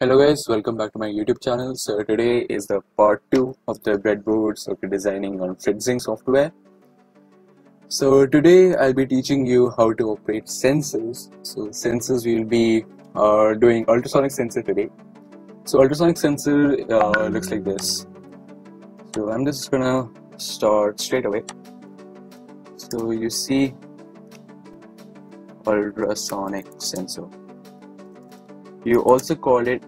Hello guys, welcome back to my YouTube channel. So today is the part 2 of the breadboard circuit designing on Fritzing software. So today I'll be teaching you how to operate sensors. So sensors, we'll be doing ultrasonic sensor today. So ultrasonic sensor looks like this. So I'm just gonna start straight away. So you see ultrasonic sensor. You also call it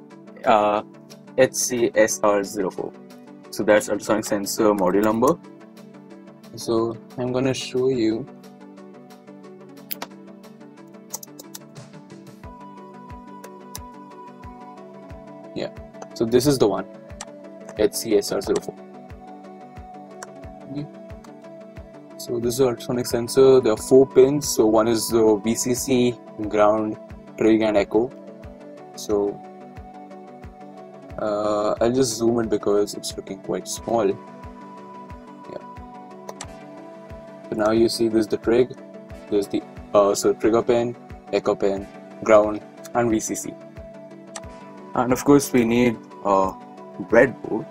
HCSR04. So that's ultrasonic sensor module number. So I'm gonna show you. Yeah, so this is the one, HCSR04. Okay. So this is the ultrasonic sensor. There are 4 pins. So one is the VCC, ground, trig and echo. So I'll just zoom in because it's looking quite small. Yeah. So now you see this is the trig. There's the trigger pin, echo pin, ground, and VCC. And of course we need a breadboard.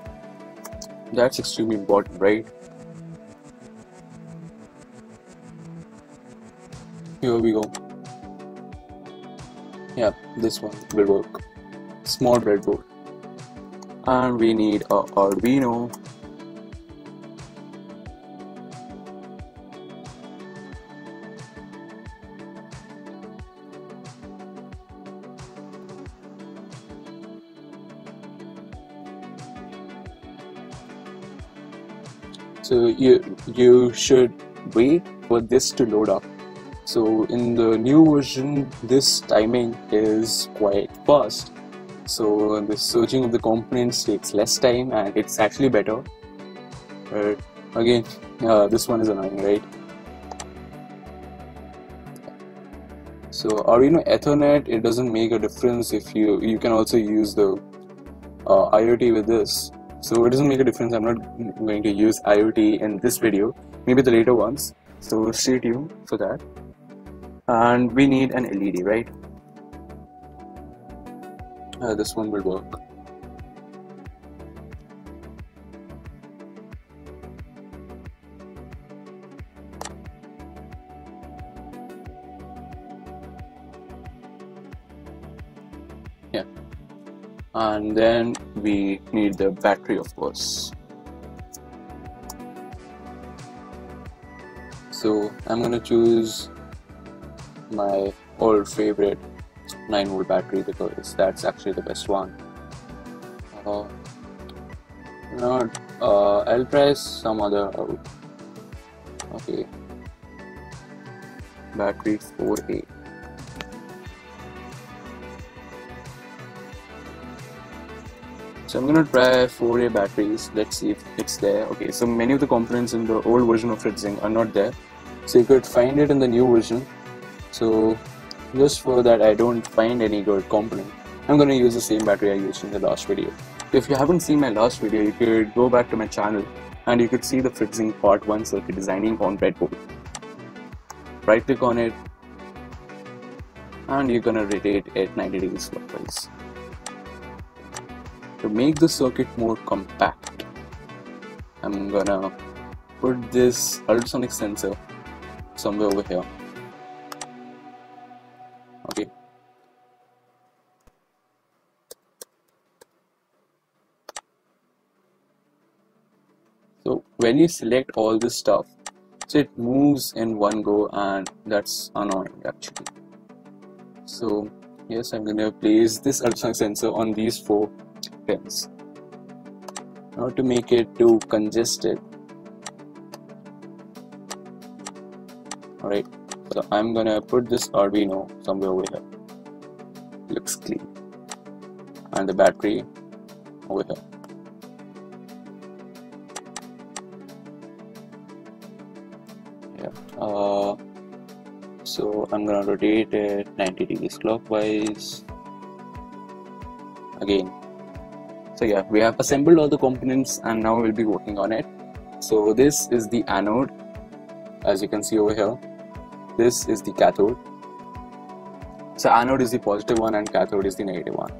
That's extremely important, right? Here we go. Yeah, this one will work. Small breadboard. And we need a Arduino. So you should wait for this to load up. So in the new version, this timing is quite fast. So the searching of the components takes less time and it's actually better. But again, this one is annoying, right? So Arduino Ethernet, it doesn't make a difference if you can also use the IoT with this. So it doesn't make a difference. I'm not going to use IoT in this video, maybe the later ones. So stay tuned for that. And we need an LED, right? This one will work. Yeah. And then we need the battery, of course. So I'm gonna choose my old favorite 9-volt battery because that's actually the best one. I'll try some other out. Okay, battery 4A. So I'm gonna try 4A batteries. Let's see if it's there. Okay, so many of the components in the old version of Fritzing are not there, so you could find it in the new version. So just for that I don't find any good component, I'm going to use the same battery I used in the last video. If you haven't seen my last video, you could go back to my channel and you could see the Fritzing part 1 circuit designing on breadboard. Right click on it and you're going to rotate it 90 degrees clockwise. To make the circuit more compact, I'm going to put this ultrasonic sensor somewhere over here. Okay. So when you select all this stuff, so it moves in one go and that's annoying actually. So yes, I'm going to place this ultrasonic sensor on these 4 pins. Not to make it too congested. Alright. So I'm gonna put this Arduino somewhere over here. Looks clean. And the battery over here. Yeah. So I'm gonna rotate it 90 degrees clockwise. Again. So yeah, we have assembled all the components and now we'll be working on it. So this is the anode, as you can see over here. This is the cathode. So anode is the positive one and cathode is the negative one.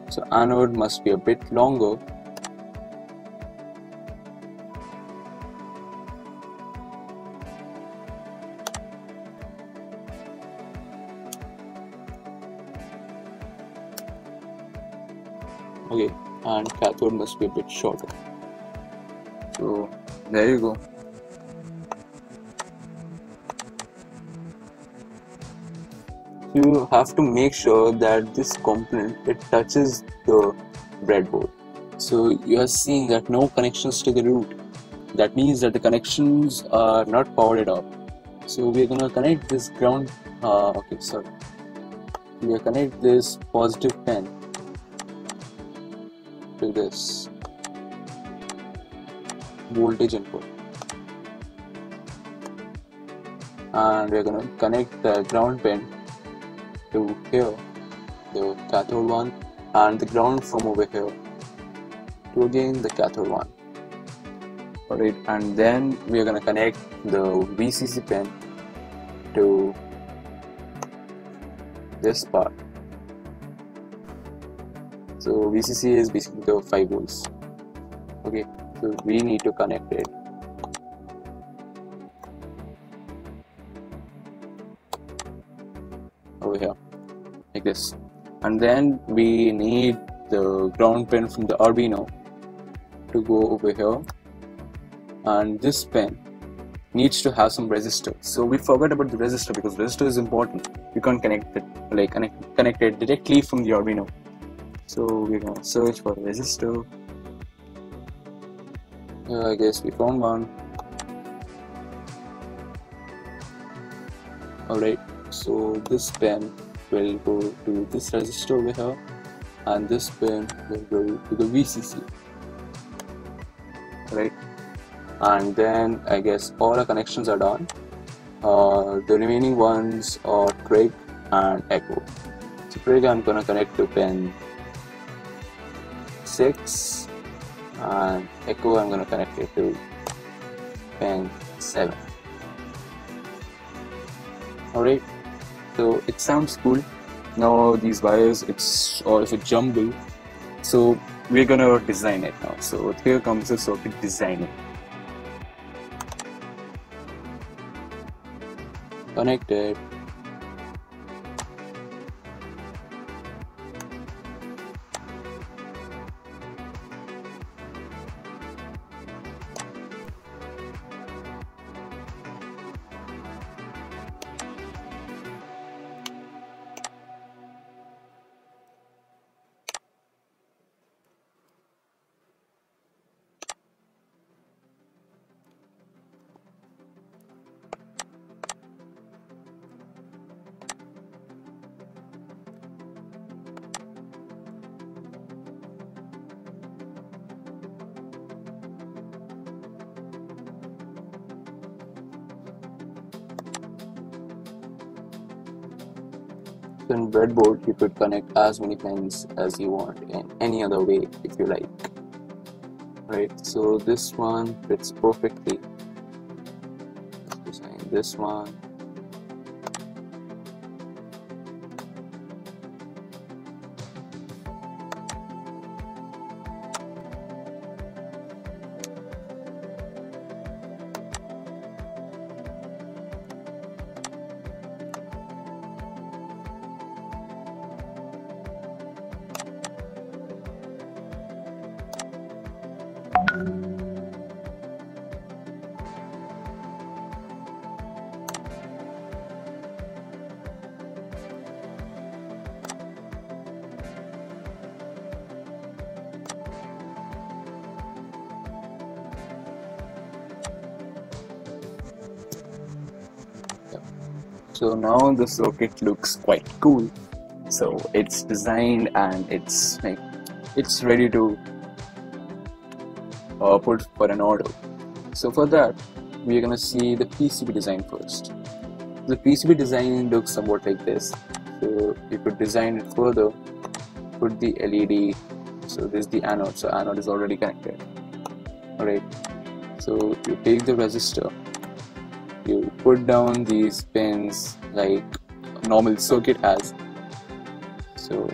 So anode must be a bit longer. Okay, and cathode must be a bit shorter. So there you go. You have to make sure that this component, it touches the breadboard. So you are seeing that no connections to the root. That means that the connections are not powered up. So we are gonna connect this ground. We are connect this positive pen to this voltage input, and we are gonna connect the ground pin to here, the cathode one, and the ground from over here to again the cathode one. Alright, and then we are going to connect the VCC pin to this part. So VCC is basically the 5 volts. Okay, so we need to connect it. Over here, like this. And then we need the ground pin from the Arduino to go over here. And this pin needs to have some resistor. So we forgot about the resistor because resistor is important. You can't connect it connect it directly from the Arduino. So we're gonna search for resistor. I guess we found one. Alright, so this pin will go to this resistor over here, and this pin will go to the VCC. Right, and then I guess all our connections are done. The remaining ones are trig and echo. So trig I'm gonna connect to pin 6, and echo I'm gonna connect it to pin 7. Alright, so it sounds cool. Now these wires, it's all of a jumble. So we're gonna design it now. So here comes the circuit designing. Connected. In breadboard, you could connect as many pins as you want in any other way if you like. Right, so this one fits perfectly. Let's design this one. So now the circuit looks quite cool. So it's designed and it's ready to put for an order. So for that, we are gonna see the PCB design first. The PCB design looks somewhat like this. So you could design it further. Put the LED. So this is the anode. So anode is already connected. Alright. So you take the resistor. You put down these pins like a normal circuit has. So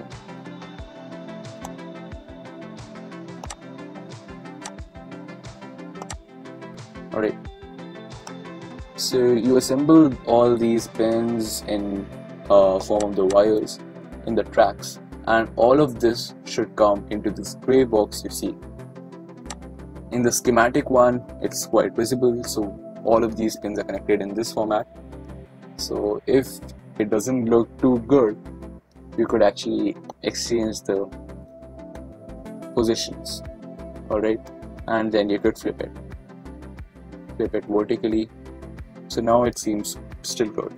Alright, so you assemble all these pins in form of the wires in the tracks, and all of this should come into this gray box you see. In the schematic one, it's quite visible, so all of these pins are connected in this format. So if it doesn't look too good, you could actually exchange the positions. Alright, and then you could flip it vertically, so now it seems still good.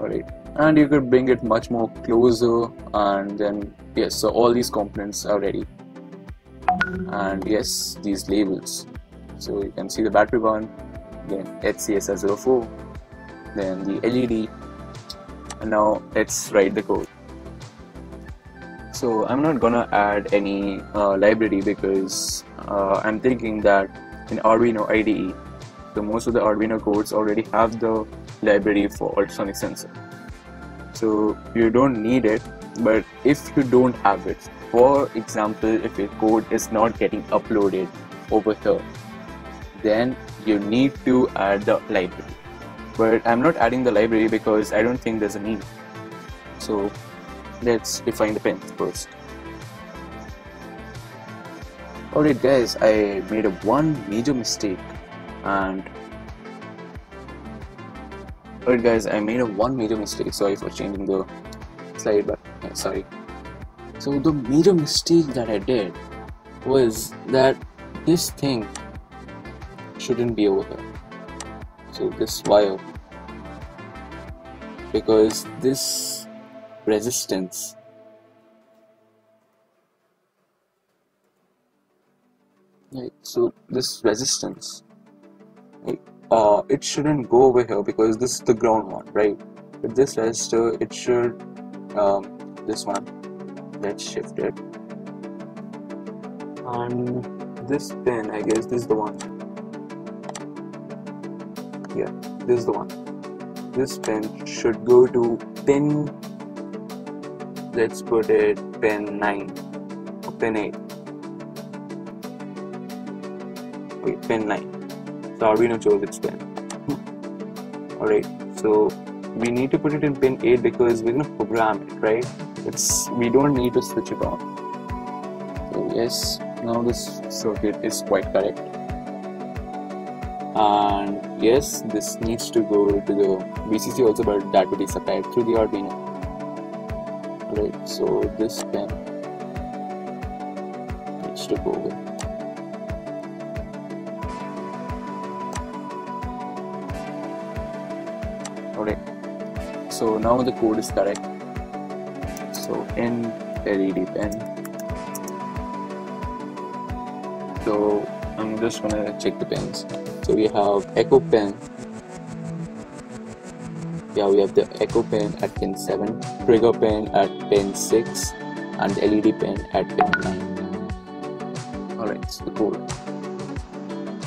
Alright, and you could bring it much more closer, and then yes, so all these components are ready. And yes, these labels, so you can see the battery one, then HCSR04, then the LED, and now let's write the code. So I'm not gonna add any library because I'm thinking that in Arduino IDE, so most of the Arduino codes already have the library for ultrasonic sensor, so you don't need it. But if you don't have it, for example, if your code is not getting uploaded over here, then you need to add the library. But I'm not adding the library because I don't think there's a need. So let's define the pins first. Alright guys, I made one major mistake, and sorry for changing the slide, but yeah, sorry. So the major mistake that I did was that this thing shouldn't be over here. So this wire, because this resistance so this resistance, it shouldn't go over here because this is the ground one, right? With this resistor, it should this one. Let's shift it, and this pin, I guess this is the one. Yeah, this is the one. This pin should go to pin, let's put it pin 9 or pin 8. Wait, pin 9. So Arduino chose its pin. Alright, so we need to put it in pin 8 because we're gonna program it, right? We don't need to switch it on. So yes, now this circuit is quite correct. And yes, this needs to go to the VCC also, but that will be supplied through the Arduino. Right, so this pin needs to go with. Alright, so now the code is correct. So in LED pin, so I'm just gonna check the pins. So we have echo pin. Yeah, we have the echo pin at pin 7, trigger pin at pin 6, and LED pin at pin 9. Alright, so the code.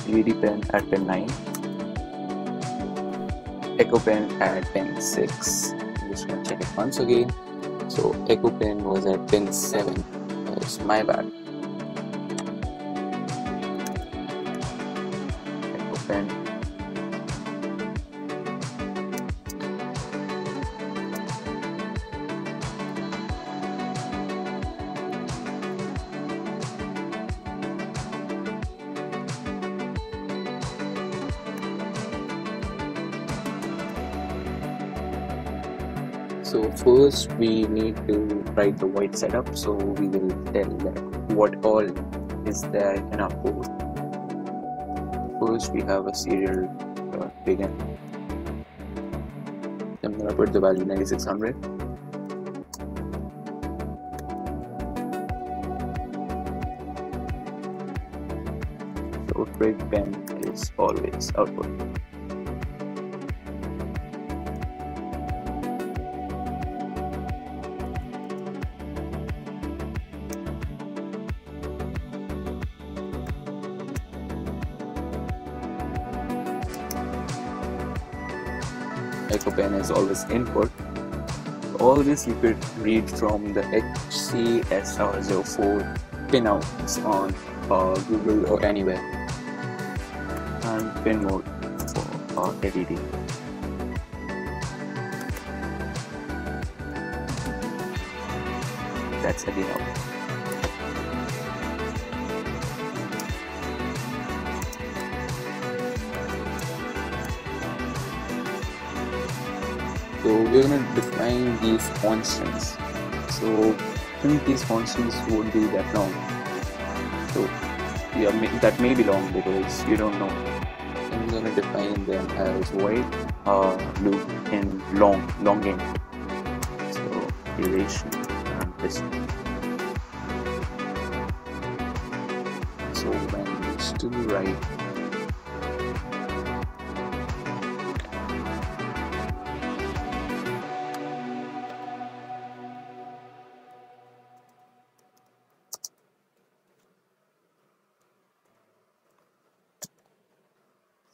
LED pin at pin 9, echo pin at pin 6. I'm just gonna check it once again. So echo pin was at pin 7. That's my bad. Echo pin. So first we need to write the void setup, so we will tell that what all is there in our code. First we have a serial begin. I'm gonna put the value 9600. So break pen is always output. Echo pen is always input. All this you could read from the HCSR04 pinouts on Google or anywhere. and pin mode for LED. That's again out. So we're gonna define these constants. So I think these constants won't be that long. So yeah, that may be long because you don't know. I'm gonna define them as void loop in long end. So duration and distance. So when you still write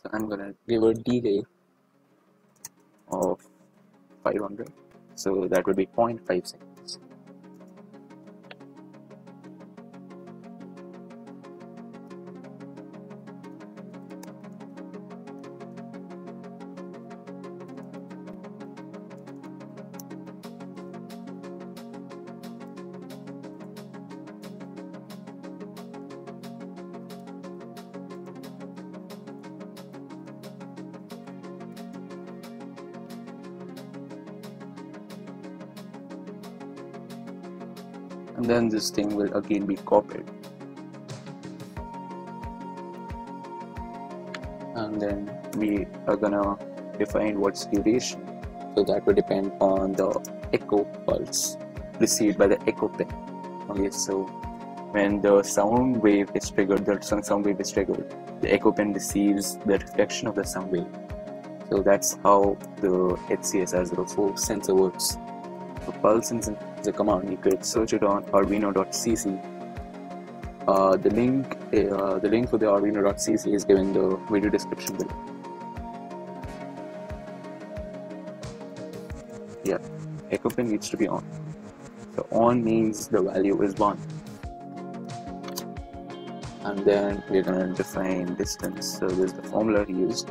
so I'm gonna give a delay of 500, so that would be 0.5 seconds. And then this thing will again be copied, and then we are gonna define what's duration. So that will depend on the echo pulse received by the echo pin. Okay, so when the sound wave is triggered, the echo pin receives the reflection of the sound wave. So that's how the HCSR04 sensor works. So pulse is a command. You could search it on arduino.cc. The link for the arduino.cc is given in the video description below. Yeah, echo pin needs to be on. So on means the value is 1. And then we're going to define distance. So this is the formula used.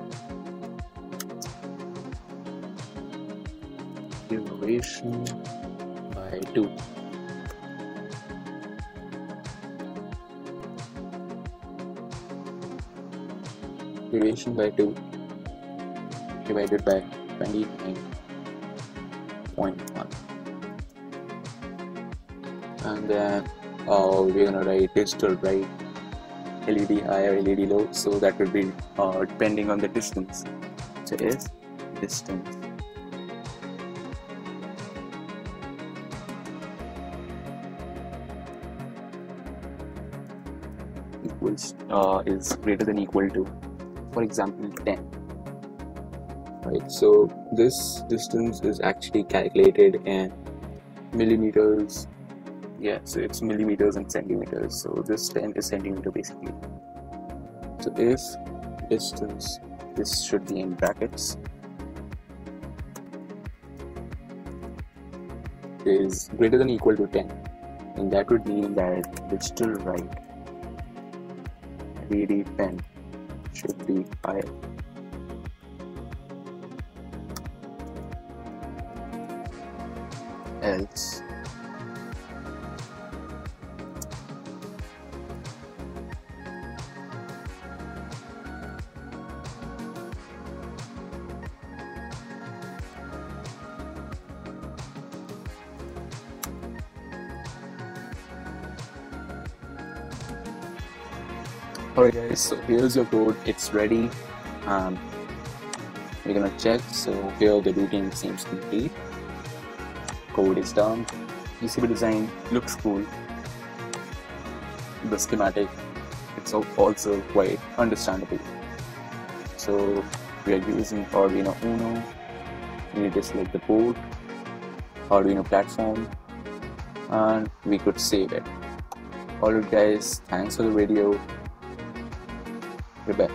Duration by 2. Duration by 2 divided by 29.1. And then we're gonna write digital right, LED high or LED low, so that would be depending on the distance. So if distance equals is greater than equal to, for example, 10. Right, so this distance is actually calculated in millimeters. Yeah, so it's millimeters and centimeters. So this 10 is centimeter basically. So if distance, this should be in brackets, is greater than equal to 10, and that would mean that digital write LED pen should be higher. Else alright guys, so here's your code, it's ready. We're gonna check. So here the routing seems complete, code is done, PCB design looks cool, the schematic it's also quite understandable. So we are using Arduino Uno. We need to select the board, Arduino platform, and we could save it. Alright guys, thanks for the video. Goodbye.